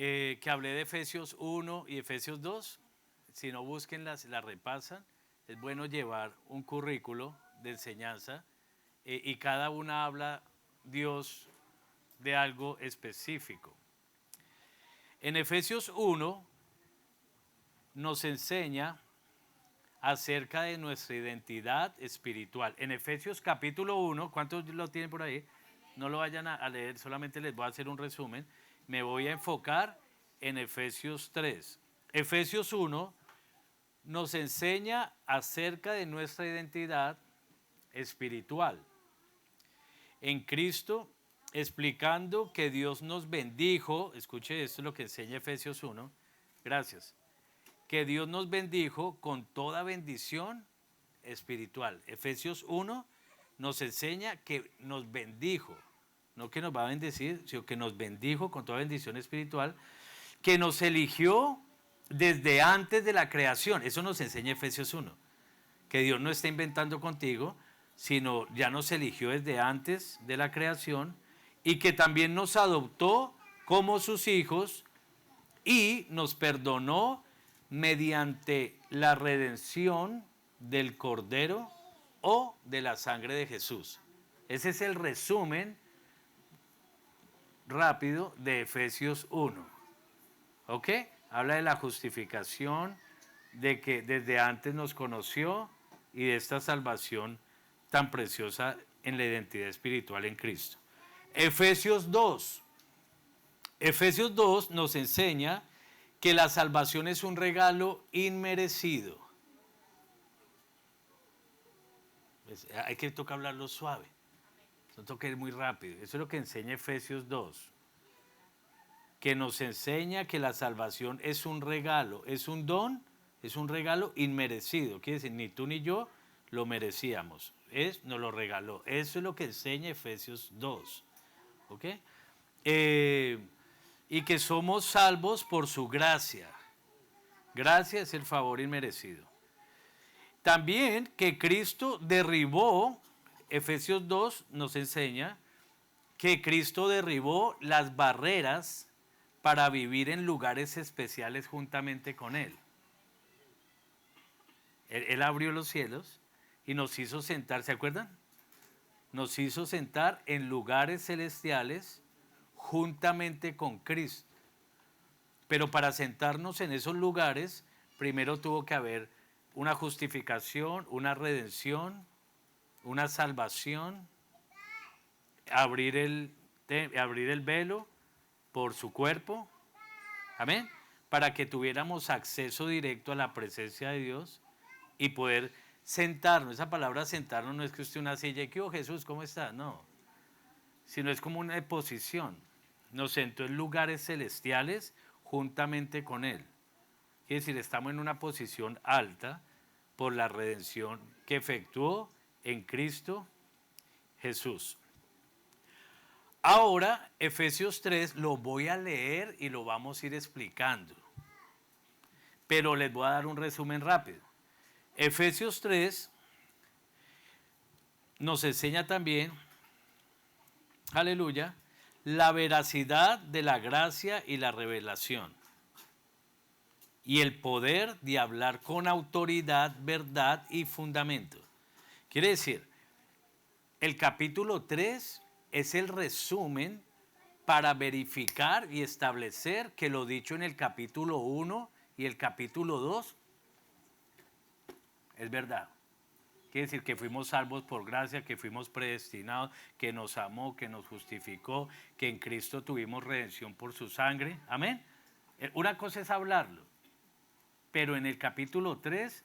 que hablé de Efesios 1 y Efesios 2. Si no, búsquenlas, las repasan. Es bueno llevar un currículo de enseñanza y cada una habla Dios de algo específico. En Efesios 1 nos enseña acerca de nuestra identidad espiritual. En Efesios capítulo 1, ¿cuántos lo tienen por ahí? No lo vayan a leer, solamente les voy a hacer un resumen. Me voy a enfocar en Efesios 3. Efesios 1 nos enseña acerca de nuestra identidad espiritual en Cristo, explicando que Dios nos bendijo. Escuche, esto es lo que enseña Efesios 1. Gracias. Que Dios nos bendijo con toda bendición espiritual. Efesios 1 nos enseña que nos bendijo, no que nos va a bendecir, sino que nos bendijo con toda bendición espiritual, que nos eligió desde antes de la creación. Eso nos enseña Efesios 1, que Dios no está inventando contigo, sino ya nos eligió desde antes de la creación y que también nos adoptó como sus hijos y nos perdonó mediante la redención del Cordero o de la sangre de Jesús. Ese es el resumen rápido de Efesios 1. ¿Ok? Habla de la justificación, de que desde antes nos conoció y de esta salvación tan preciosa en la identidad espiritual en Cristo. Efesios 2. Efesios 2 nos enseña que la salvación es un regalo inmerecido. Hay que tocar hablarlo suave, no toca ir muy rápido. Eso es lo que enseña Efesios 2, que nos enseña que la salvación es un regalo, es un don, es un regalo inmerecido. Quiere decir, ni tú ni yo lo merecíamos, nos lo regaló. Eso es lo que enseña Efesios 2. ¿Ok? Y que somos salvos por su gracia. Gracia es el favor inmerecido. También que Cristo derribó, Efesios 2 nos enseña que Cristo derribó las barreras para vivir en lugares especiales juntamente con Él. Él abrió los cielos y nos hizo sentar, ¿se acuerdan? Nos hizo sentar en lugares celestiales juntamente con Cristo. Pero para sentarnos en esos lugares, primero tuvo que haber una justificación, una redención, una salvación, abrir el velo por su cuerpo, amén, para que tuviéramos acceso directo a la presencia de Dios y poder sentarnos. Esa palabra sentarnos no es que usted una silla y que, oh Jesús, ¿cómo está? No, sino es como una posición. Nos sentó en lugares celestiales juntamente con Él. Quiere decir, estamos en una posición alta por la redención que efectuó en Cristo Jesús. Ahora, Efesios 3 lo voy a leer y lo vamos a ir explicando. Pero les voy a dar un resumen rápido. Efesios 3 nos enseña también, aleluya, la veracidad de la gracia y la revelación. Y el poder de hablar con autoridad, verdad y fundamento. Quiere decir, el capítulo 3 es el resumen para verificar y establecer que lo dicho en el capítulo 1 y el capítulo 2 es verdad. Quiere decir que fuimos salvos por gracia, que fuimos predestinados, que nos amó, que nos justificó, que en Cristo tuvimos redención por su sangre. Amén. Una cosa es hablarlo, pero en el capítulo 3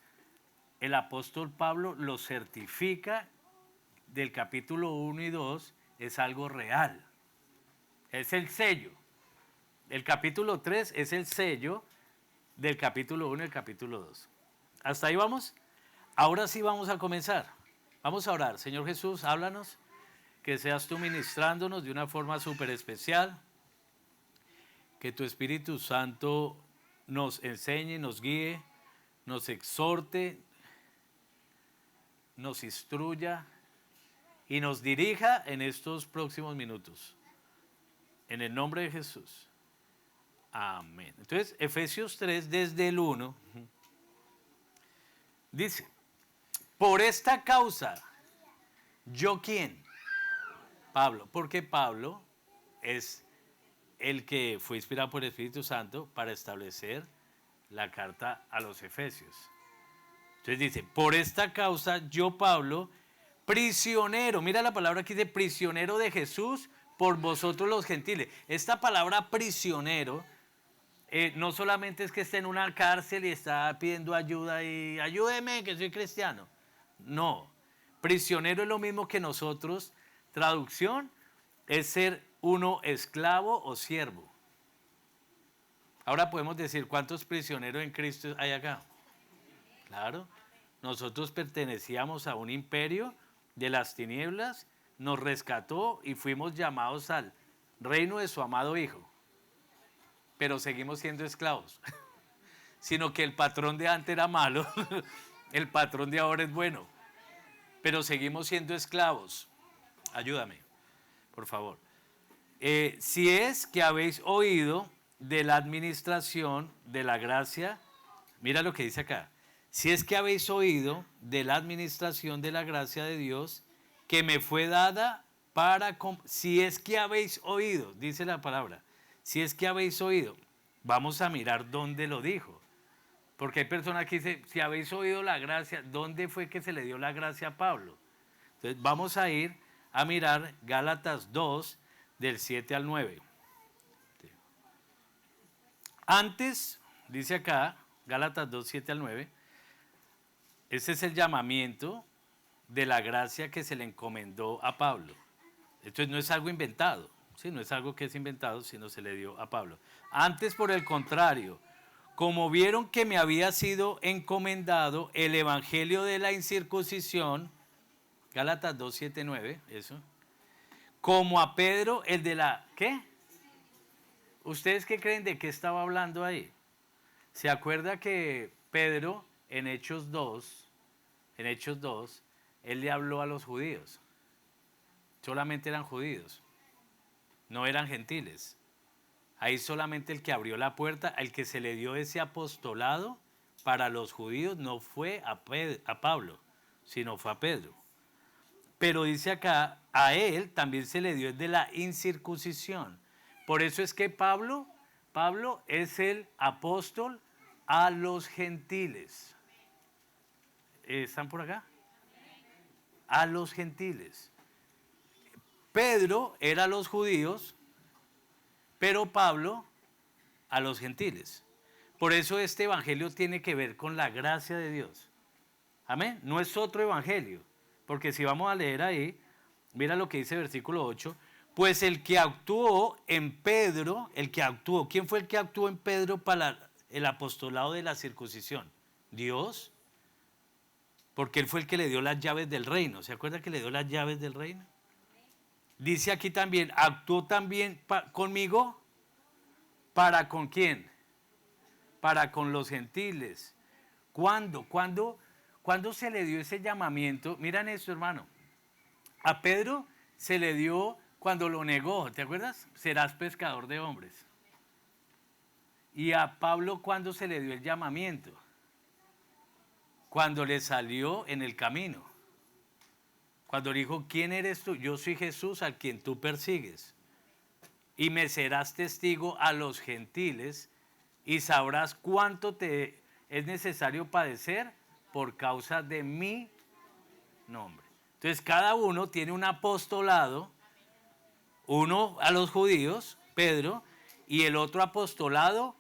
el apóstol Pablo lo certifica. Del capítulo 1 y 2 es algo real. Es el sello. El capítulo 3 es el sello del capítulo 1 y el capítulo 2. ¿Hasta ahí vamos? Ahora sí vamos a comenzar. Vamos a orar. Señor Jesús, háblanos. Que seas tú ministrándonos de una forma súper especial. Que tu Espíritu Santo nos enseñe, nos guíe, nos exhorte, nos instruya y nos dirija en estos próximos minutos. En el nombre de Jesús. Amén. Entonces, Efesios 3, desde el 1, dice, por esta causa, ¿yo quién? Pablo, porque Pablo es el que fue inspirado por el Espíritu Santo para establecer la carta a los Efesios. Entonces dice, por esta causa yo Pablo, prisionero, mira la palabra aquí de prisionero de Jesús por vosotros los gentiles. Esta palabra prisionero no solamente es que esté en una cárcel y está pidiendo ayuda y ayúdeme que soy cristiano. No, prisionero es lo mismo que nosotros. Traducción es ser uno esclavo o siervo. Ahora podemos decir, ¿cuántos prisioneros en Cristo hay acá? Claro, nosotros pertenecíamos a un imperio de las tinieblas, nos rescató y fuimos llamados al reino de su amado Hijo. Pero seguimos siendo esclavos. Sino que el patrón de antes era malo, el patrón de ahora es bueno. Pero seguimos siendo esclavos. Ayúdame, por favor. Si es que habéis oído de la administración de la gracia, mira lo que dice acá. Si es que habéis oído de la administración de la gracia de Dios que me fue dada para... Si es que habéis oído, dice la palabra. Si es que habéis oído, vamos a mirar dónde lo dijo. Porque hay personas que dicen, si habéis oído la gracia, ¿dónde fue que se le dio la gracia a Pablo? Entonces vamos a ir a mirar Gálatas 2, del 7 al 9. Antes, dice acá, Gálatas 2, 7 al 9, ese es el llamamiento de la gracia que se le encomendó a Pablo. Entonces no es algo inventado, ¿sí? No es algo que es inventado, sino se le dio a Pablo. Antes, por el contrario, como vieron que me había sido encomendado el evangelio de la incircuncisión, Gálatas 2, 7, 9, eso, como a Pedro el de la, ¿qué? ¿Ustedes qué creen de qué estaba hablando ahí? ¿Se acuerda que Pedro en Hechos 2, él le habló a los judíos? Solamente eran judíos, no eran gentiles. Ahí solamente el que abrió la puerta, al que se le dio ese apostolado para los judíos no fue a Pablo, sino fue a Pedro. Pero dice acá, a él también se le dio el de la incircuncisión. Por eso es que Pablo es el apóstol a los gentiles. ¿Están por acá? A los gentiles. Pedro era a los judíos, pero Pablo a los gentiles. Por eso este evangelio tiene que ver con la gracia de Dios. Amén. No es otro evangelio. Porque si vamos a leer ahí, mira lo que dice versículo 8. Pues el que actuó en Pedro, ¿quién fue el que actuó en Pedro para el apostolado de la circuncisión? Dios. Porque él fue el que le dio las llaves del reino. ¿Se acuerda que le dio las llaves del reino? Dice aquí también, actuó también conmigo. ¿Para con quién? Para con los gentiles. ¿Cuándo se le dio ese llamamiento? Miren esto, hermano. A Pedro se le dio cuando lo negó, ¿te acuerdas? Serás pescador de hombres. Y a Pablo, ¿cuándo se le dio el llamamiento? Cuando le salió en el camino. Cuando dijo, ¿quién eres tú? Yo soy Jesús al quien tú persigues. Y me serás testigo a los gentiles y sabrás cuánto te es necesario padecer por causa de mi nombre. Entonces cada uno tiene un apostolado, uno a los judíos, Pedro, y el otro apostolado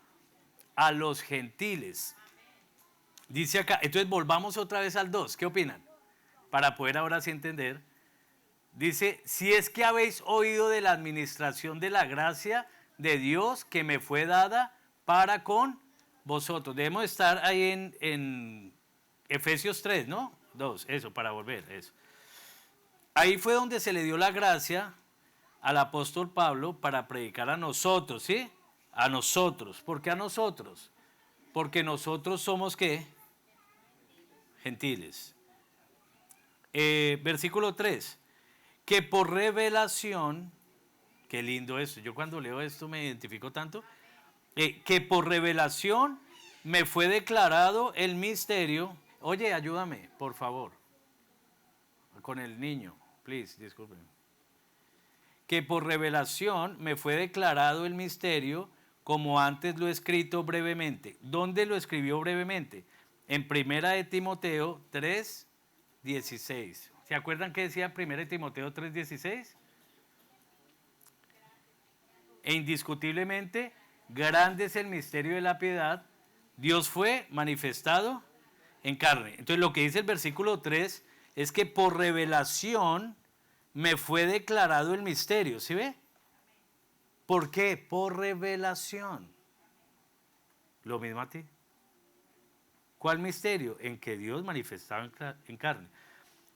a los gentiles. Dice acá, entonces volvamos otra vez al 2, ¿qué opinan? Para poder ahora sí entender. Dice, si es que habéis oído de la administración de la gracia de Dios que me fue dada para con vosotros. Debemos estar ahí en Efesios 3, ¿no? 2, eso, para volver, eso. Ahí fue donde se le dio la gracia al apóstol Pablo para predicar a nosotros, ¿sí? A nosotros. ¿Por qué a nosotros? Porque nosotros somos, ¿qué? Gentiles. Versículo 3. Que por revelación, qué lindo esto, yo cuando leo esto me identifico tanto, Que por revelación me fue declarado el misterio. Oye, ayúdame, por favor, con el niño, please, disculpen. Que por revelación me fue declarado el misterio, como antes lo he escrito brevemente. ¿Dónde lo escribió brevemente? En Primera de Timoteo 3:16. ¿Se acuerdan qué decía Primera de Timoteo 3:16? E indiscutiblemente, grande es el misterio de la piedad. Dios fue manifestado en carne. Entonces lo que dice el versículo 3 es que por revelación me fue declarado el misterio. ¿Sí ve? ¿Por qué? Por revelación. Lo mismo a ti. ¿Cuál misterio? En que Dios manifestado en carne.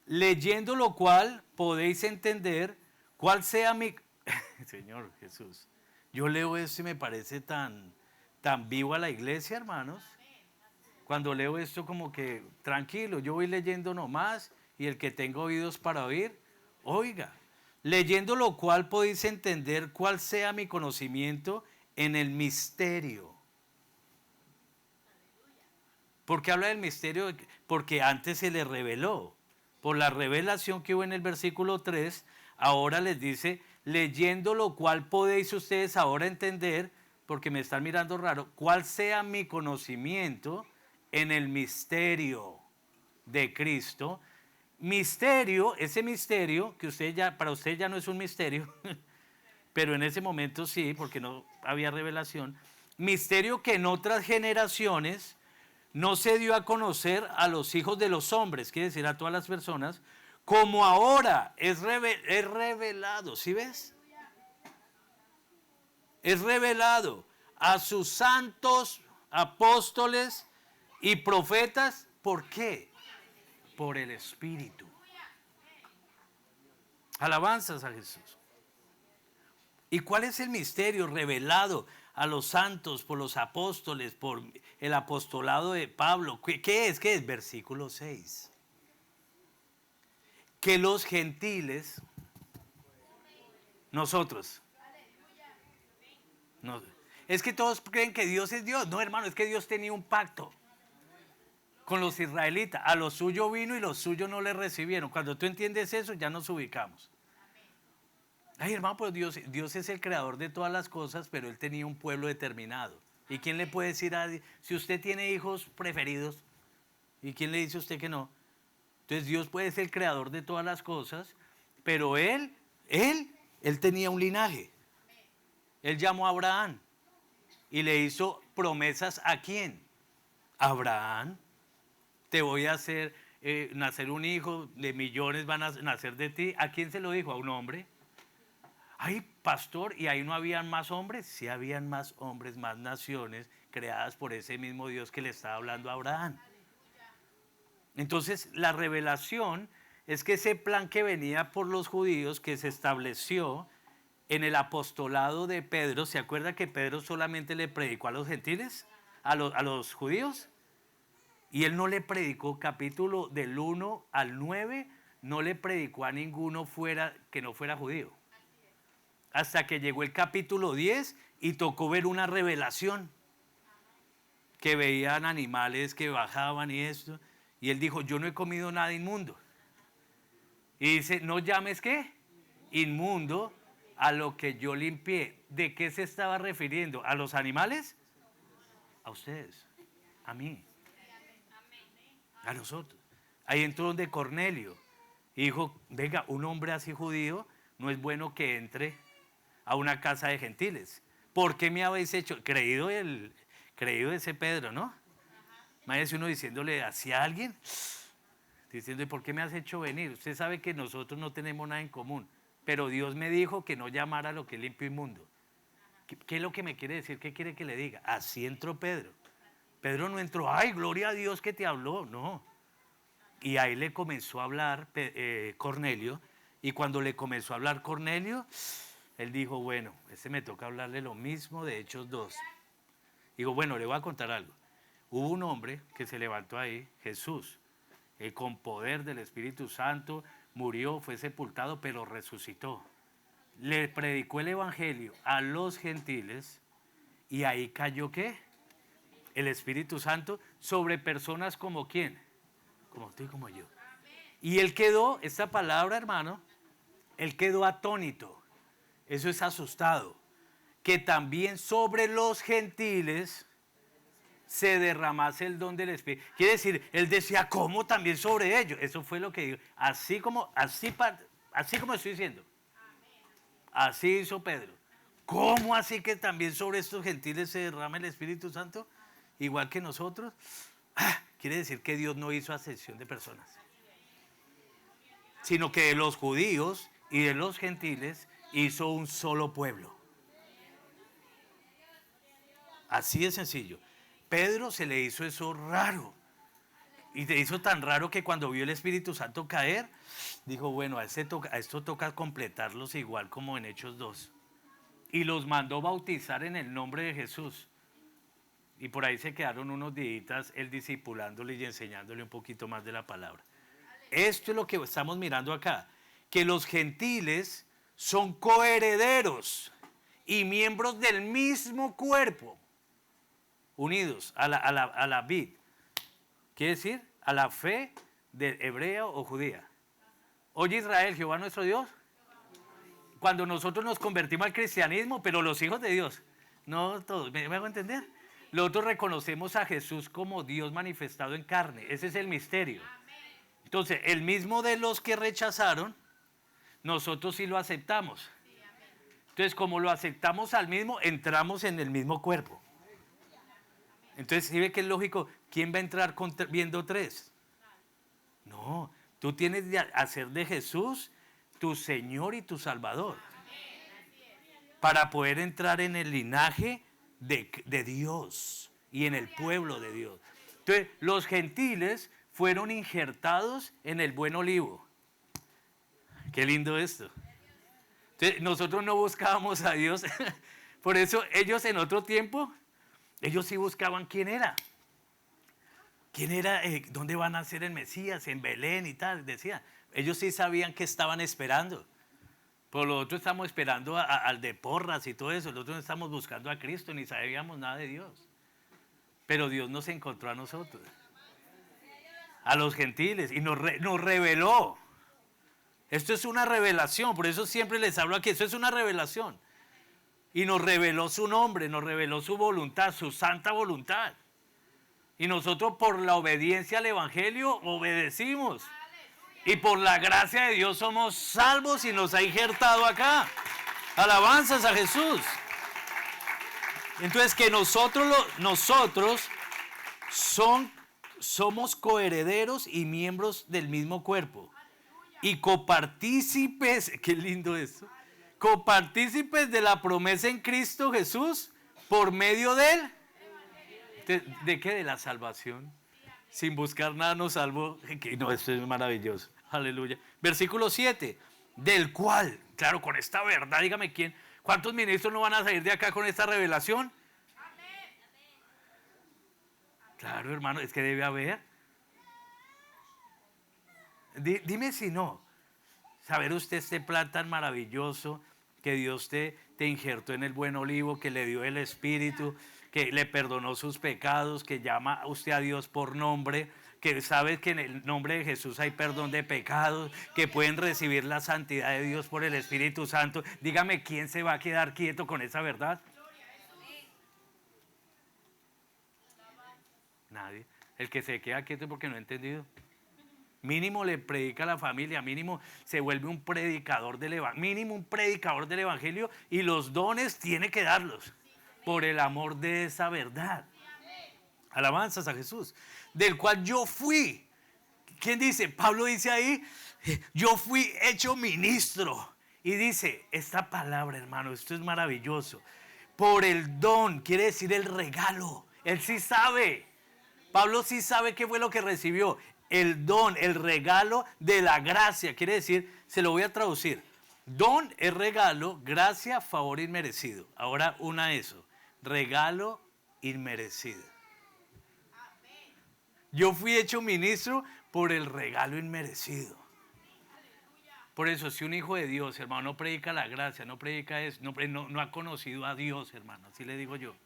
Leyendo lo cual podéis entender cuál sea mi... Señor Jesús, yo leo esto y me parece tan vivo a la iglesia, hermanos. Cuando leo esto como que, tranquilo, yo voy leyendo nomás y el que tenga oídos para oír, oiga. Leyendo lo cual podéis entender cuál sea mi conocimiento en el misterio. ¿Por qué habla del misterio? Porque antes se le reveló. Por la revelación que hubo en el versículo 3, ahora les dice, leyendo lo cual podéis ustedes ahora entender, porque me están mirando raro, cuál sea mi conocimiento en el misterio de Cristo. Misterio, ese misterio, que usted ya, para usted ya no es un misterio, pero en ese momento sí, porque no había revelación. Misterio que en otras generaciones no se dio a conocer a los hijos de los hombres, quiere decir a todas las personas, como ahora es revelado, ¿sí ves? Es revelado a sus santos apóstoles y profetas. ¿Por qué? Por el Espíritu. Alabanzas a Jesús. ¿Y cuál es el misterio revelado a los santos por los apóstoles, por el apostolado de Pablo? ¿Qué es? ¿Qué es? Versículo 6. Que los gentiles, nosotros, no, es que todos creen que Dios es Dios. No, hermano, es que Dios tenía un pacto con los israelitas. A lo suyo vino y los suyos no le recibieron. Cuando tú entiendes eso, ya nos ubicamos. Ay, hermano, pues Dios es el creador de todas las cosas, pero Él tenía un pueblo determinado. ¿Y quién le puede decir si usted tiene hijos preferidos? ¿Y quién le dice a usted que no? Entonces Dios puede ser el creador de todas las cosas, pero Él tenía un linaje. Él llamó a Abraham y le hizo promesas ¿a quién? Abraham, te voy a hacer nacer un hijo, de millones van a nacer de ti. ¿A quién se lo dijo? A un hombre. Ay, pastor, ¿y ahí no habían más hombres? Sí habían más hombres, más naciones creadas por ese mismo Dios que le estaba hablando a Abraham. Entonces, la revelación es que ese plan que venía por los judíos, que se estableció en el apostolado de Pedro, ¿se acuerda que Pedro solamente le predicó a los gentiles? ¿A los judíos? Y él no le predicó, capítulo del 1 al 9, no le predicó a ninguno que no fuera judío. Hasta que llegó el capítulo 10 y tocó ver una revelación, que veían animales que bajaban y esto, y él dijo, yo no he comido nada inmundo. Y dice, no llames ¿qué? Inmundo a lo que yo limpié. ¿De qué se estaba refiriendo? ¿A los animales? A ustedes, a mí, a nosotros. Ahí entró donde Cornelio y dijo, venga, un hombre así judío no es bueno que entre a una casa de gentiles. ¿Por qué me habéis hecho? Creído ese Pedro, ¿no? Imagínese uno diciéndole hacia alguien, diciendo, ¿por qué me has hecho venir? Usted sabe que nosotros no tenemos nada en común, pero Dios me dijo que no llamara a lo que es limpio e inmundo. ¿Qué es lo que me quiere decir? ¿Qué quiere que le diga? Así entró Pedro. Pedro no entró, ay, gloria a Dios que te habló, no. Y ahí le comenzó a hablar Cornelio, y cuando le comenzó a hablar Cornelio, él dijo, bueno, me toca hablarle lo mismo de Hechos 2. Digo, bueno, le voy a contar algo. Hubo un hombre que se levantó ahí, Jesús, con poder del Espíritu Santo, murió, fue sepultado, pero resucitó. Le predicó el Evangelio a los gentiles Y ahí cayó ¿qué? El Espíritu Santo sobre personas como ¿quién? Como tú y como yo. Y él quedó, esta palabra, hermano, él quedó atónito. Eso es asustado. Que también sobre los gentiles se derramase el don del Espíritu. Quiere decir, él decía, ¿cómo también sobre ellos? Eso fue lo que dijo. Así como estoy diciendo. Así hizo Pedro. ¿Cómo así que también sobre estos gentiles se derrama el Espíritu Santo? Igual que nosotros. Quiere decir que Dios no hizo acepción de personas, sino que de los judíos y de los gentiles hizo un solo pueblo. Así de sencillo. Pedro se le hizo eso raro. Y se hizo tan raro que cuando vio el Espíritu Santo caer, dijo, bueno, a esto toca completarlos igual como en Hechos 2. Y los mandó bautizar en el nombre de Jesús. Y por ahí se quedaron unos días él discipulándole y enseñándole un poquito más de la palabra. Esto es lo que estamos mirando acá. Que los gentiles son coherederos y miembros del mismo cuerpo, unidos a la vid. Quiere decir, a la fe de hebrea o judía. Oye Israel, Jehová nuestro Dios. Cuando nosotros nos convertimos al cristianismo, pero los hijos de Dios, no todos, ¿me hago entender? Nosotros reconocemos a Jesús como Dios manifestado en carne. Ese es el misterio. Entonces, el mismo de los que rechazaron, nosotros sí lo aceptamos. Entonces, como lo aceptamos al mismo, entramos en el mismo cuerpo. Entonces, ¿sí ve que es lógico? ¿Quién va a entrar viendo tres? No, tú tienes que hacer de Jesús tu Señor y tu Salvador. Para poder entrar en el linaje de Dios y en el pueblo de Dios. Entonces, los gentiles fueron injertados en el buen olivo. Qué lindo esto. Entonces, nosotros no buscábamos a Dios. Por eso ellos en otro tiempo, ellos sí buscaban quién era. ¿Quién era? ¿Dónde van a nacer el Mesías? En Belén y tal, decían. Ellos sí sabían que estaban esperando. Por lo otro estamos esperando al de Porras y todo eso. Nosotros no estamos buscando a Cristo, ni sabíamos nada de Dios. Pero Dios nos encontró a nosotros, a los gentiles, y nos reveló. Esto es una revelación, por eso siempre les hablo aquí, esto es una revelación. Y nos reveló su nombre, nos reveló su voluntad, su santa voluntad. Y nosotros por la obediencia al Evangelio obedecimos. Y por la gracia de Dios somos salvos y nos ha injertado acá. Alabanzas a Jesús. Entonces que nosotros somos coherederos y miembros del mismo cuerpo. Y copartícipes, qué lindo esto, copartícipes de la promesa en Cristo Jesús por medio de él. ¿De qué? De la salvación. Sin buscar nada nos salvó. No, esto es maravilloso. Aleluya. Versículo 7. Del cual, claro, con esta verdad, dígame quién, ¿cuántos ministros no van a salir de acá con esta revelación? Claro, hermano, es que debe haber. Dime si no. Saber usted este plan tan maravilloso que Dios te injertó en el buen olivo, que le dio el Espíritu, que le perdonó sus pecados, que llama a usted a Dios por nombre, que sabe que en el nombre de Jesús hay perdón de pecados, que pueden recibir la santidad de Dios por el Espíritu Santo. Dígame, ¿quién se va a quedar quieto con esa verdad? Nadie. El que se queda quieto es porque no ha entendido. Mínimo le predica a la familia, mínimo se vuelve un predicador del evangelio, mínimo un predicador del evangelio, y los dones tiene que darlos por el amor de esa verdad. Alabanzas a Jesús, del cual yo fui. ¿Quién dice? Pablo dice ahí, yo fui hecho ministro. Y dice, esta palabra, hermano, esto es maravilloso. Por el don, quiere decir el regalo. Él sí sabe. Pablo sí sabe qué fue lo que recibió. El don, el regalo de la gracia. Quiere decir, se lo voy a traducir. Don es regalo, gracia, favor inmerecido. Ahora una eso. Regalo inmerecido. Yo fui hecho ministro por el regalo inmerecido. Por eso, si un hijo de Dios, hermano, no predica la gracia, no predica eso, no ha conocido a Dios, hermano, así le digo yo.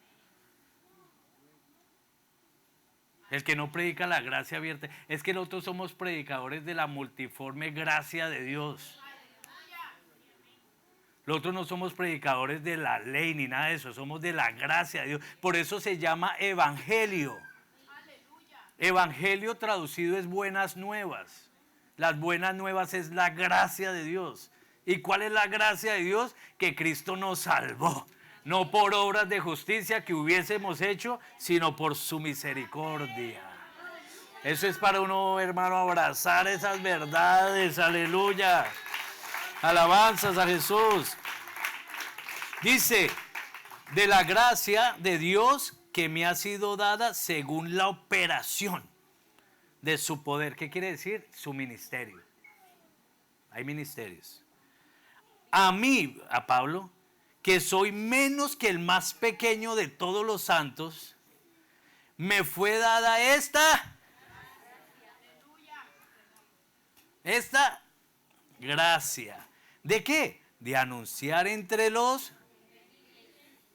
El que no predica la gracia abierta. Es que nosotros somos predicadores de la multiforme gracia de Dios. Nosotros no somos predicadores de la ley ni nada de eso, somos de la gracia de Dios. Por eso se llama evangelio. Evangelio traducido es buenas nuevas. Las buenas nuevas es la gracia de Dios. ¿Y cuál es la gracia de Dios? Que Cristo nos salvó. No por obras de justicia que hubiésemos hecho, sino por su misericordia. Eso es para uno, hermano, abrazar esas verdades. Aleluya. Alabanzas a Jesús. Dice, de la gracia de Dios que me ha sido dada según la operación de su poder. ¿Qué quiere decir? Su ministerio. Hay ministerios. A mí, a Pablo, que soy menos que el más pequeño de todos los santos, me fue dada esta gracia. ¿De qué? De anunciar entre los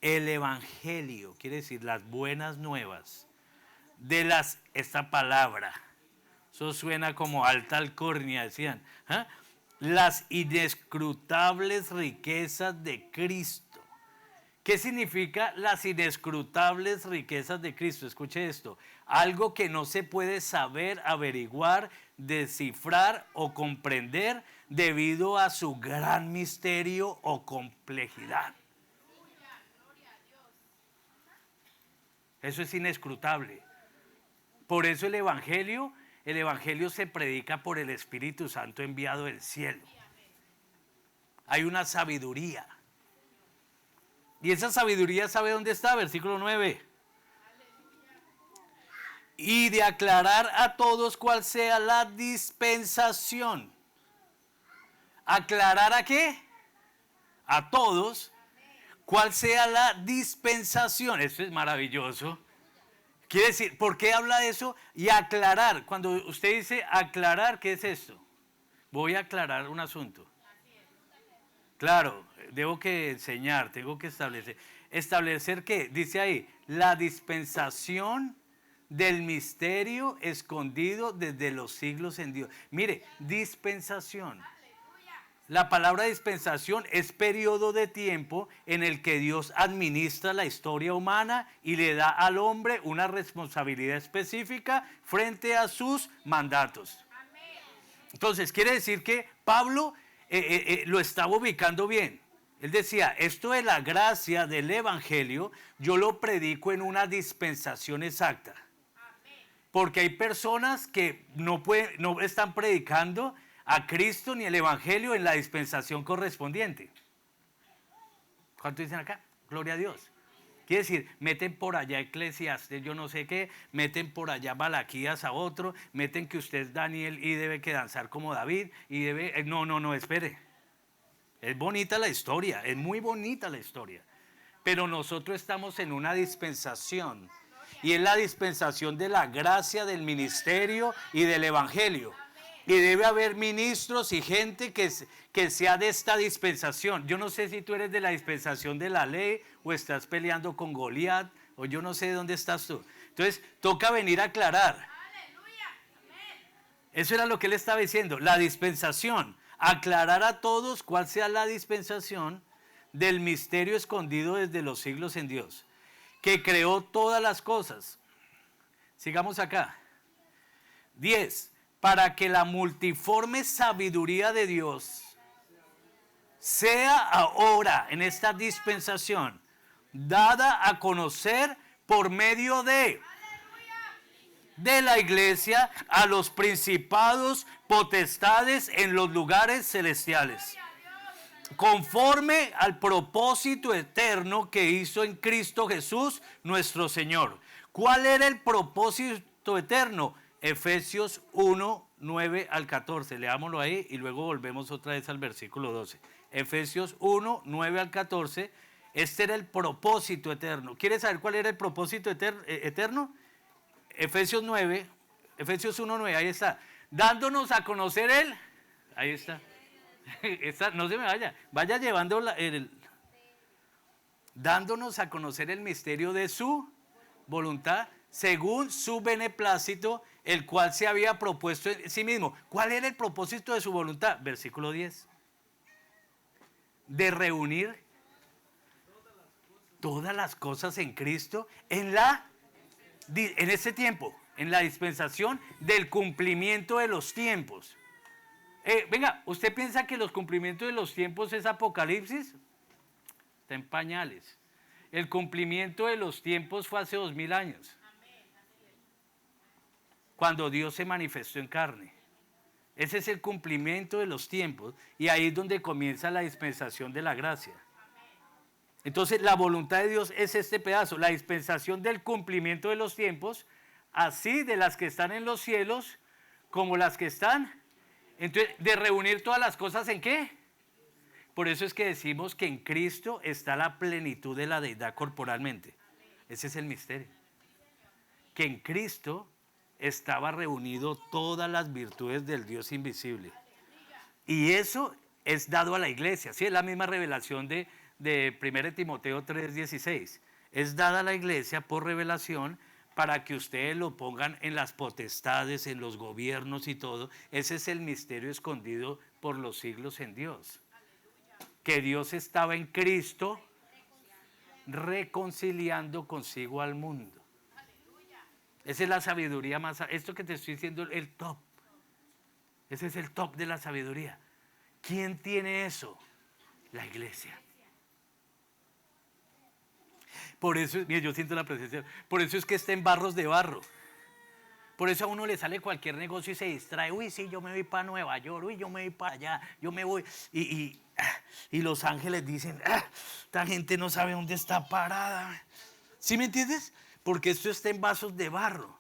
el evangelio, quiere decir las buenas nuevas de esta palabra. Eso suena como alta alcurnia, decían. ¿Ah? Las inescrutables riquezas de Cristo. ¿Qué significa las inescrutables riquezas de Cristo? Escuche esto. Algo que no se puede saber, averiguar, descifrar o comprender debido a su gran misterio o complejidad. Eso es inescrutable. Por eso el Evangelio se predica por el Espíritu Santo enviado del cielo. Hay una sabiduría. Y esa sabiduría, ¿sabe dónde está? Versículo 9. Y de aclarar a todos cuál sea la dispensación. ¿Aclarar a qué? A todos cuál sea la dispensación. Eso es maravilloso. Quiere decir, ¿por qué habla de eso? Y aclarar. Cuando usted dice aclarar, ¿qué es esto? Voy a aclarar un asunto. Claro, tengo que enseñar, tengo que establecer. ¿Establecer qué? Dice ahí, la dispensación del misterio escondido desde los siglos en Dios. Mire, dispensación. La palabra dispensación es periodo de tiempo en el que Dios administra la historia humana y le da al hombre una responsabilidad específica frente a sus mandatos. Entonces, quiere decir que Pablo lo estaba ubicando bien. Él decía, esto de la gracia del evangelio, yo lo predico en una dispensación exacta. Porque hay personas que no están predicando a Cristo ni el evangelio en la dispensación correspondiente. ¿Cuánto dicen acá? Gloria a Dios. Quiere decir, meten por allá Eclesiastes, yo no sé qué, meten por allá Malaquías a otro, meten que usted es Daniel y debe que danzar como David y debe... No, espere. Es bonita la historia, es muy bonita la historia. Pero nosotros estamos en una dispensación y es la dispensación de la gracia del ministerio y del evangelio. Y debe haber ministros y gente que sea de esta dispensación. Yo no sé si tú eres de la dispensación de la ley o estás peleando con Goliat o yo no sé de dónde estás tú. Entonces, toca venir a aclarar. Eso era lo que él estaba diciendo, la dispensación. Aclarar a todos cuál sea la dispensación del misterio escondido desde los siglos en Dios, que creó todas las cosas. Sigamos acá. 10. Para que la multiforme sabiduría de Dios sea ahora, en esta dispensación, dada a conocer por medio de la iglesia a los principados, potestades en los lugares celestiales, conforme al propósito eterno que hizo en Cristo Jesús, nuestro Señor. ¿Cuál era el propósito eterno? Efesios 1, 9 al 14. Leámoslo ahí y luego volvemos otra vez al versículo 12. Efesios 1, 9 al 14. Este era el propósito eterno. ¿Quieres saber cuál era el propósito eterno? Efesios 1, 9, ahí está. Dándonos a conocer él. Ahí está. No se me vaya. Vaya llevando dándonos a conocer el misterio de su voluntad según su beneplácito, el cual se había propuesto en sí mismo. ¿Cuál era el propósito de su voluntad? Versículo 10. De reunir todas las cosas en Cristo en este tiempo, en la dispensación del cumplimiento de los tiempos. Venga, ¿usted piensa que los cumplimientos de los tiempos es Apocalipsis? Está en pañales. El cumplimiento de los tiempos fue hace 2000 años. Cuando Dios se manifestó en carne. Ese es el cumplimiento de los tiempos y ahí es donde comienza la dispensación de la gracia. Entonces la voluntad de Dios es este pedazo, la dispensación del cumplimiento de los tiempos, así de las que están en los cielos como las que están. Entonces, de reunir todas las cosas ¿en qué? Por eso es que decimos que en Cristo está la plenitud de la deidad corporalmente. Ese es el misterio. Que en Cristo estaba reunido todas las virtudes del Dios invisible. Y eso es dado a la iglesia. Sí, es la misma revelación de 1 Timoteo 3:16. Es dada a la iglesia por revelación para que ustedes lo pongan en las potestades, en los gobiernos y todo. Ese es el misterio escondido por los siglos en Dios. Que Dios estaba en Cristo reconciliando consigo al mundo. Esa es la sabiduría más... Esto que te estoy diciendo, el top. Ese es el top de la sabiduría. ¿Quién tiene eso? La iglesia. Por eso, mira, yo siento la presencia. Por eso es que está en barros de barro. Por eso a uno le sale cualquier negocio y se distrae. Uy, sí, yo me voy para Nueva York. Uy, yo me voy para allá. Yo me voy. Y los ángeles dicen, esta gente no sabe dónde está parada. ¿Sí me entiendes? Porque esto está en vasos de barro.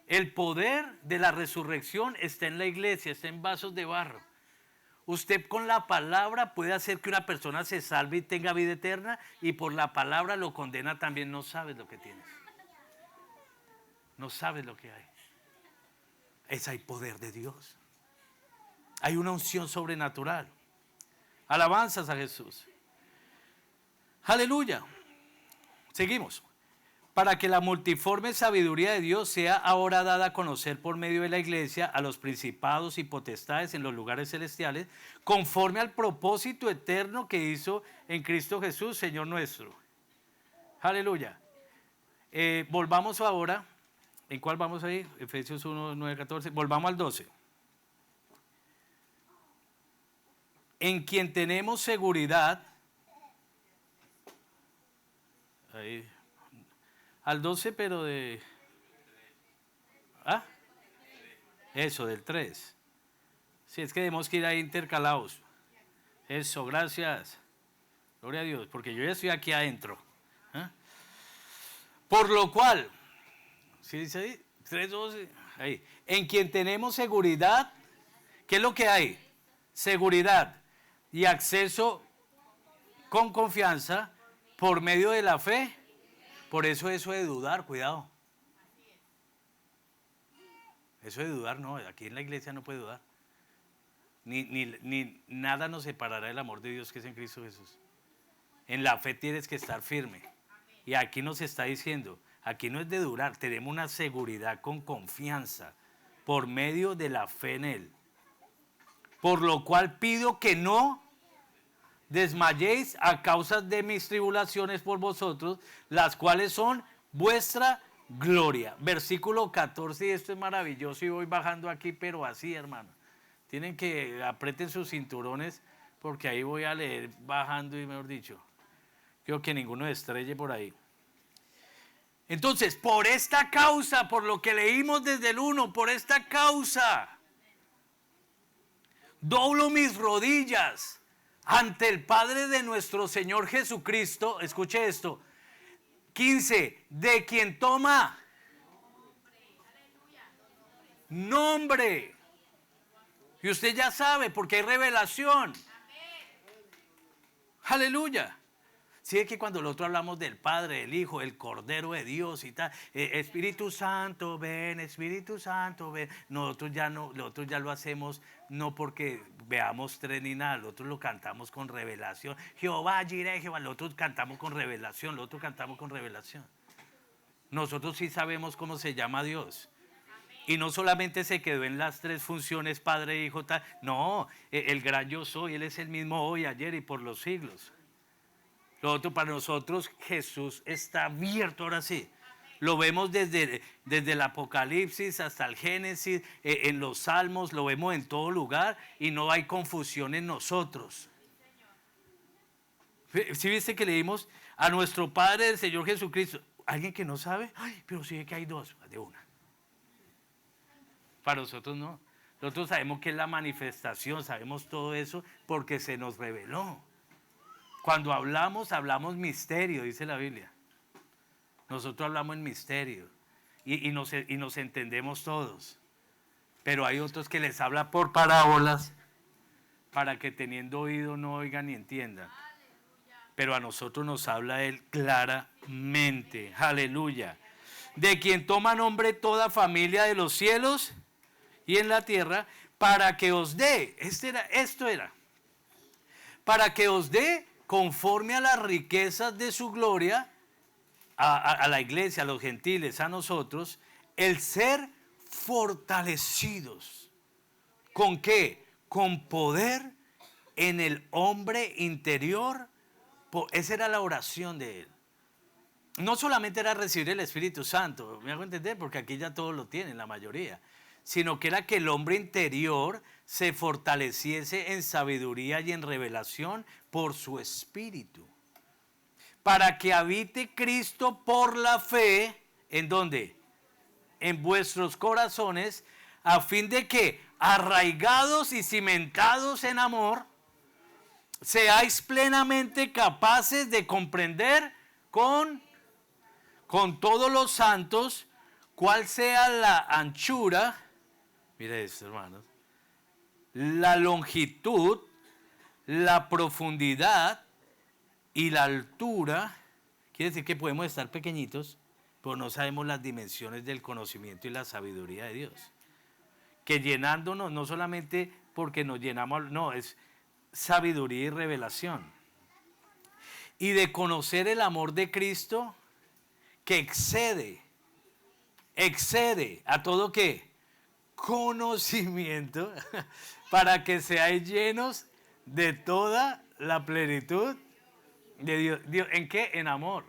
El poder de la resurrección está en la iglesia, está en vasos de barro. Usted con la palabra puede hacer que una persona se salve y tenga vida eterna, y por la palabra lo condena también. No sabes lo que tienes. No sabes lo que hay. Hay poder de Dios. Hay una unción sobrenatural. Alabanzas a Jesús. Aleluya. Seguimos. Para que la multiforme sabiduría de Dios sea ahora dada a conocer por medio de la iglesia a los principados y potestades en los lugares celestiales, conforme al propósito eterno que hizo en Cristo Jesús, Señor nuestro. Aleluya. Volvamos ahora. ¿En cuál vamos ahí? Efesios 1, 9, 14. Volvamos al 12. En quien tenemos seguridad. Ahí. Al 12, pero de... ¿Ah? Eso, del 3. Sí, es que tenemos que ir ahí intercalados. Eso, gracias. Gloria a Dios, porque yo ya estoy aquí adentro. ¿Ah? Por lo cual, ¿sí dice ahí? 3:12. Ahí. En quien tenemos seguridad, ¿qué es lo que hay? Seguridad y acceso con confianza por medio de la fe. Por eso de dudar, cuidado. Eso de dudar, no, aquí en la iglesia no puede dudar. Ni nada nos separará del amor de Dios que es en Cristo Jesús. En la fe tienes que estar firme. Y aquí nos está diciendo, aquí no es de dudar, tenemos una seguridad con confianza por medio de la fe en Él. Por lo cual pido que no desmayéis a causa de mis tribulaciones por vosotros, las cuales son vuestra gloria. Versículo 14, y esto es maravilloso, y voy bajando aquí, pero así, hermano. Tienen que aprieten sus cinturones, porque ahí voy a leer bajando, y mejor dicho, quiero que ninguno estrelle por ahí. Entonces, por esta causa, por lo que leímos desde el 1, por esta causa, doblo mis rodillas ante el Padre de nuestro Señor Jesucristo. Escuche esto. 15. De quien toma nombre. Y usted ya sabe, porque hay revelación. Aleluya. Sí, es que cuando nosotros hablamos del Padre, del Hijo, el Cordero de Dios y tal, Espíritu Santo, ven, Espíritu Santo, ven. Nosotros ya lo hacemos no porque veamos tres ni nada, nosotros lo cantamos con revelación. Jehová, Jireh, Jehová, nosotros cantamos con revelación, nosotros cantamos con revelación. Nosotros sí sabemos cómo se llama Dios. Y no solamente se quedó en las tres funciones, Padre, Hijo, tal. No, el gran yo soy, Él es el mismo hoy, ayer y por los siglos. Lo otro, para nosotros, Jesús está abierto ahora sí. Lo vemos desde el Apocalipsis hasta el Génesis, en los Salmos, lo vemos en todo lugar y no hay confusión en nosotros. ¿Sí viste que leímos a nuestro Padre, el Señor Jesucristo? ¿Alguien que no sabe? Ay, pero sí que hay dos, de una. Para nosotros no. Nosotros sabemos que es la manifestación, sabemos todo eso porque se nos reveló. Cuando hablamos misterio, dice la Biblia. Nosotros hablamos en misterio y nos entendemos todos. Pero hay otros que les habla por parábolas para que teniendo oído no oigan ni entiendan. Pero a nosotros nos habla Él claramente. Aleluya. De quien toma nombre toda familia de los cielos y en la tierra, para que os dé, esto era, para que os dé conforme a las riquezas de su gloria, a la iglesia, a los gentiles, a nosotros, el ser fortalecidos. ¿Con qué? Con poder en el hombre interior. Esa era la oración de él. No solamente era recibir el Espíritu Santo, me hago entender, porque aquí ya todos lo tienen, la mayoría, sino que era que el hombre interior se fortaleciese en sabiduría y en revelación por su Espíritu. Para que habite Cristo por la fe, ¿en dónde? En vuestros corazones, a fin de que, arraigados y cimentados en amor, seáis plenamente capaces de comprender con todos los santos cuál sea la anchura, mire esto, hermanos, la longitud, la profundidad y la altura. Quiere decir que podemos estar pequeñitos, pero no sabemos las dimensiones del conocimiento y la sabiduría de Dios. Que llenándonos, no solamente porque nos llenamos, no, es sabiduría y revelación. Y de conocer el amor de Cristo que excede a todo ¿qué? Conocimiento, para que seáis llenos de toda la plenitud de Dios. ¿En qué? En amor.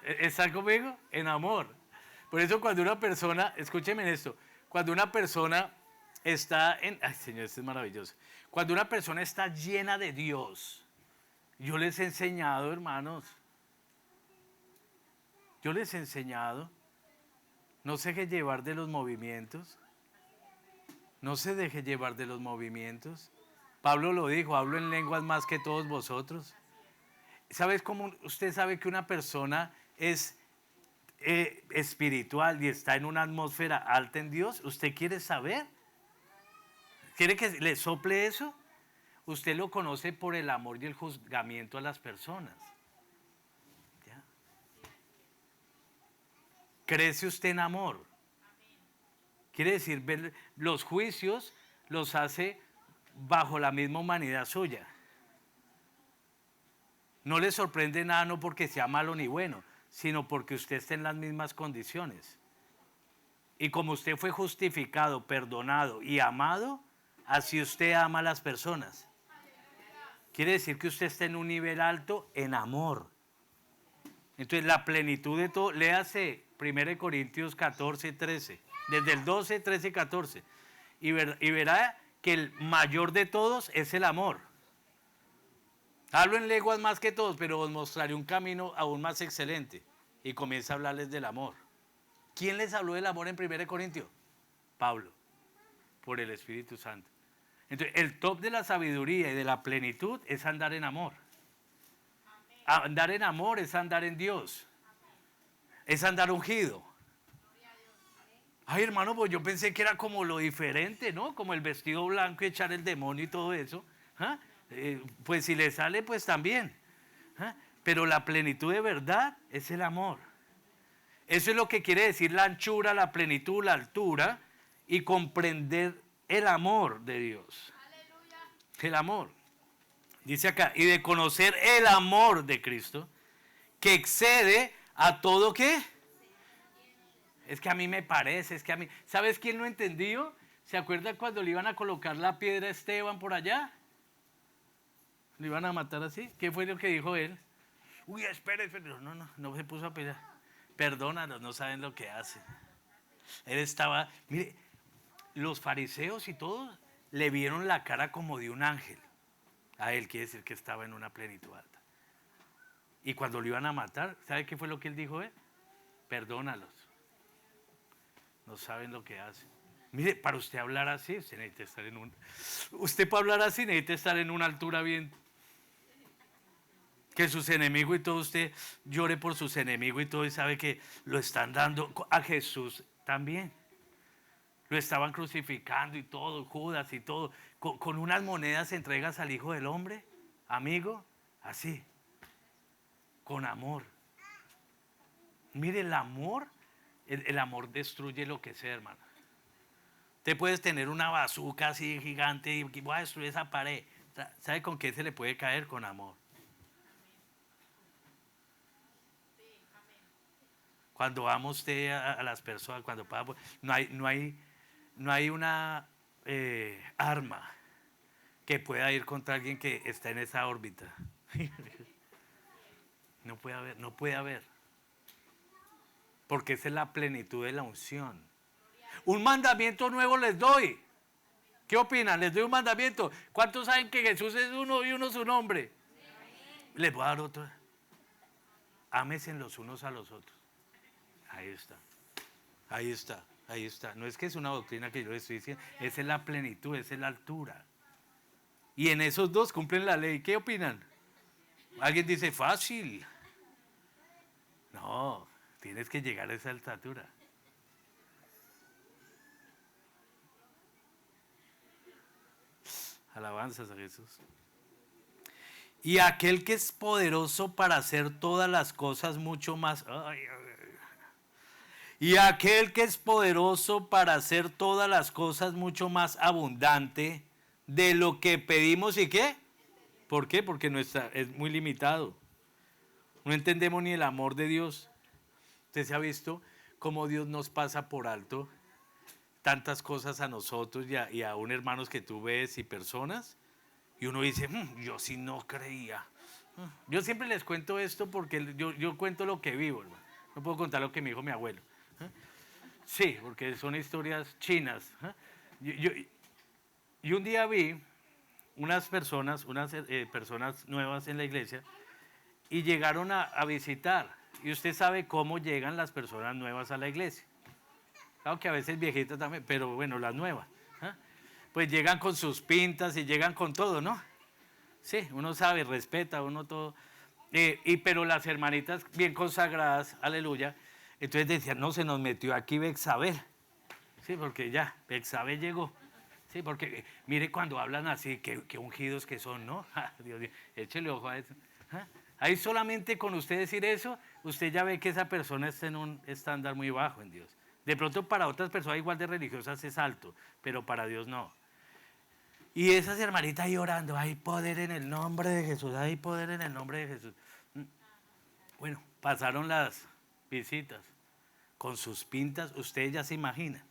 ¿Están conmigo? En amor. Por eso cuando una persona, escúcheme en esto, cuando una persona está en, ay Señor, esto es maravilloso. Cuando una persona está llena de Dios, yo les he enseñado, hermanos, no se deje llevar de los movimientos, no se deje llevar de los movimientos. Pablo lo dijo, hablo en lenguas más que todos vosotros. ¿Sabes cómo usted sabe que una persona es espiritual y está en una atmósfera alta en Dios? ¿Usted quiere saber? ¿Quiere que le sople eso? Usted lo conoce por el amor y el juzgamiento a las personas. ¿Ya? Crece usted en amor. Quiere decir, ver los juicios los hace bajo la misma humanidad suya. No le sorprende nada, no porque sea malo ni bueno, sino porque usted está en las mismas condiciones. Y como usted fue justificado, perdonado y amado, así usted ama a las personas. Quiere decir que usted está en un nivel alto en amor. Entonces la plenitud de todo, léase 1 Corintios 14, 13, desde el 12, 13 y 14, y verá que el mayor de todos es el amor. Hablo en lenguas más que todos, pero os mostraré un camino aún más excelente. Y comienza a hablarles del amor. ¿Quién les habló del amor en 1 Corintios? Pablo, por el Espíritu Santo. Entonces, el top de la sabiduría y de la plenitud es andar en amor. Amén. Andar en amor es andar en Dios. Amén. Es andar ungido. Ay, hermano, pues yo pensé que era como lo diferente, ¿no? Como el vestido blanco y echar el demonio y todo eso. ¿Ah? Pues si le sale, pues también. ¿Ah? Pero la plenitud de verdad es el amor. Eso es lo que quiere decir la anchura, la plenitud, la altura y comprender el amor de Dios. Aleluya. El amor. Dice acá, y de conocer el amor de Cristo que excede a todo ¿qué? es que a mí me parece, es que a mí... ¿Sabes quién lo entendió? ¿Se acuerda cuando le iban a colocar la piedra a Esteban por allá? ¿Lo iban a matar así? ¿Qué fue lo que dijo él? Uy, espere, no se puso a pelear. Perdónalos, no saben lo que hacen. Él estaba, mire, los fariseos y todos le vieron la cara como de un ángel. A él quiere decir que estaba en una plenitud alta. Y cuando lo iban a matar, ¿sabe qué fue lo que él dijo? Perdónalos. No saben lo que hacen. Mire, para usted hablar así, usted necesita estar en un... Usted para hablar así necesita estar en una altura bien... Que sus enemigos y todo, usted llore por sus enemigos y todo y sabe que lo están dando a Jesús también. Lo estaban crucificando y todo, Judas y todo. Con unas monedas entregas al Hijo del Hombre, amigo, así, con amor. Mire, el amor, el amor destruye lo que sea, hermano. Te puedes tener una bazuca así gigante y voy a destruir esa pared. ¿Sabe con qué se le puede caer? Con amor. Cuando ama usted a las personas, cuando paga, no hay una arma que pueda ir contra alguien que está en esa órbita. No puede haber. Porque esa es la plenitud de la unción. Un mandamiento nuevo les doy. ¿Qué opinan? Les doy un mandamiento. ¿Cuántos saben que Jesús es uno y uno su nombre? Les voy a dar otro. Ámense los unos a los otros. Ahí está. Ahí está. Ahí está. No es que es una doctrina que yo le estoy diciendo. Esa es la plenitud, esa es la altura. Y en esos dos cumplen la ley. ¿Qué opinan? Alguien dice, fácil. No, tienes que llegar a esa altura. Alabanzas a Jesús. Y aquel que es poderoso para hacer todas las cosas mucho más... Y aquel que es poderoso para hacer todas las cosas mucho más abundante de lo que pedimos y qué. ¿Por qué? Porque es muy limitado. No entendemos ni el amor de Dios. Usted se ha visto cómo Dios nos pasa por alto tantas cosas a nosotros y aún hermanos que tú ves y personas. Y uno dice, yo sí no creía. Yo siempre les cuento esto porque yo cuento lo que vivo, hermano. No puedo contar lo que me dijo mi abuelo. Sí, porque son historias chinas. Y un día vi unas personas nuevas en la iglesia y llegaron a visitar. Y usted sabe cómo llegan las personas nuevas a la iglesia. Claro que a veces viejitas también, pero bueno, las nuevas. Pues llegan con sus pintas y llegan con todo, ¿no? Sí, uno sabe, respeta, uno todo. Pero las hermanitas bien consagradas, aleluya, entonces decían, no, se nos metió aquí Bexabel. Sí, porque ya, Bexabel llegó. Sí, porque mire cuando hablan así, que ungidos que son, ¿no? Dios mío, échele ojo a eso. Ahí solamente con usted decir eso, usted ya ve que esa persona está en un estándar muy bajo en Dios. De pronto para otras personas igual de religiosas es alto, pero para Dios no. Y esas hermanitas ahí orando, hay poder en el nombre de Jesús, hay poder en el nombre de Jesús. Bueno, pasaron las visitas con sus pintas, ustedes ya se imaginan.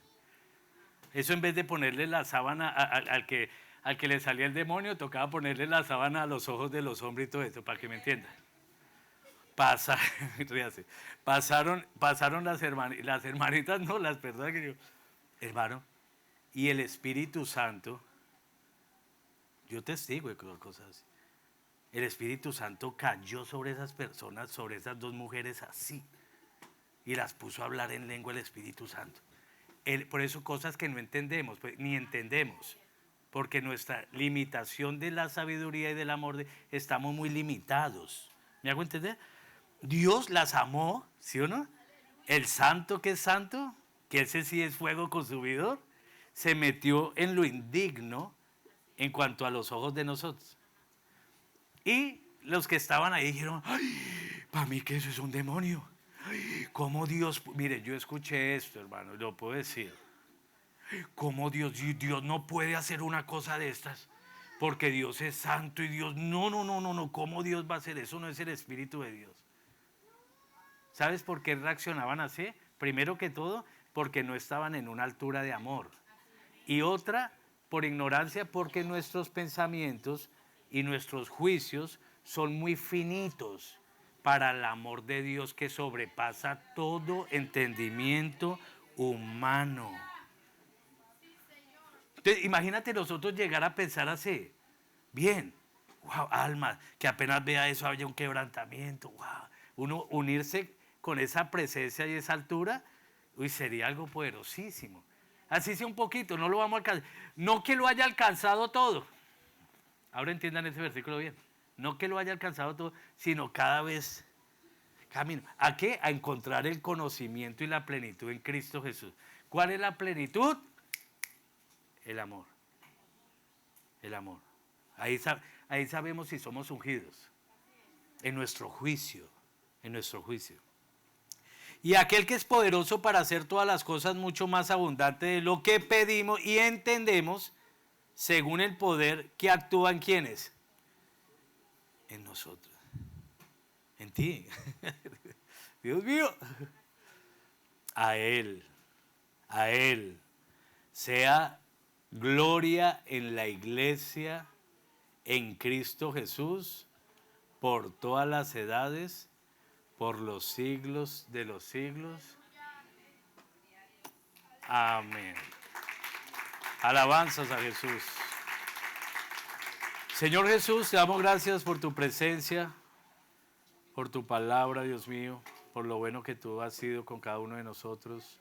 Eso en vez de ponerle la sábana al que le salía el demonio, tocaba ponerle la sábana a los ojos de los hombres y todo eso, para que me entiendan. Pasaron las hermanitas, no, las personas que yo, hermano, y el Espíritu Santo, yo testigo de cosas así. El Espíritu Santo cayó sobre esas personas, sobre esas dos mujeres así, y las puso a hablar en lengua el Espíritu Santo. Por eso cosas que no entendemos, pues, ni entendemos, porque nuestra limitación de la sabiduría y del amor, estamos muy limitados. ¿Me hago entender? Dios las amó, ¿sí o no? El santo que es santo, que ese sí es fuego consumidor, se metió en lo indigno en cuanto a los ojos de nosotros. Y los que estaban ahí dijeron, ay, para mí que eso es un demonio. Ay, ¿cómo Dios? Mire, yo escuché esto, hermano, lo puedo decir. ¿Cómo Dios no puede hacer una cosa de estas? Porque Dios es santo y Dios, no, ¿cómo Dios va a hacer eso? No es el Espíritu de Dios. ¿Sabes por qué reaccionaban así? Primero que todo, porque no estaban en una altura de amor. Y otra, por ignorancia, porque nuestros pensamientos y nuestros juicios son muy finitos para el amor de Dios que sobrepasa todo entendimiento humano. Entonces, imagínate nosotros llegar a pensar así. Bien, wow, alma, que apenas vea eso haya un quebrantamiento, wow. Uno unirse con esa presencia y esa altura, uy, sería algo poderosísimo. Así sea un poquito, no lo vamos a alcanzar. No que lo haya alcanzado todo. Ahora entiendan ese versículo bien. No que lo haya alcanzado todo, sino cada vez camino. ¿A qué? A encontrar el conocimiento y la plenitud en Cristo Jesús. ¿Cuál es la plenitud? El amor. El amor. Ahí sabemos si somos ungidos. En nuestro juicio. En nuestro juicio. Y aquel que es poderoso para hacer todas las cosas mucho más abundante de lo que pedimos y entendemos, según el poder que actúa en quienes. En nosotros. En ti. Dios mío. A Él sea gloria en la iglesia, en Cristo Jesús, por todas las edades, por los siglos de los siglos. Amén. Alabanzas a Jesús. Señor Jesús, te damos gracias por tu presencia, por tu palabra, Dios mío, por lo bueno que tú has sido con cada uno de nosotros.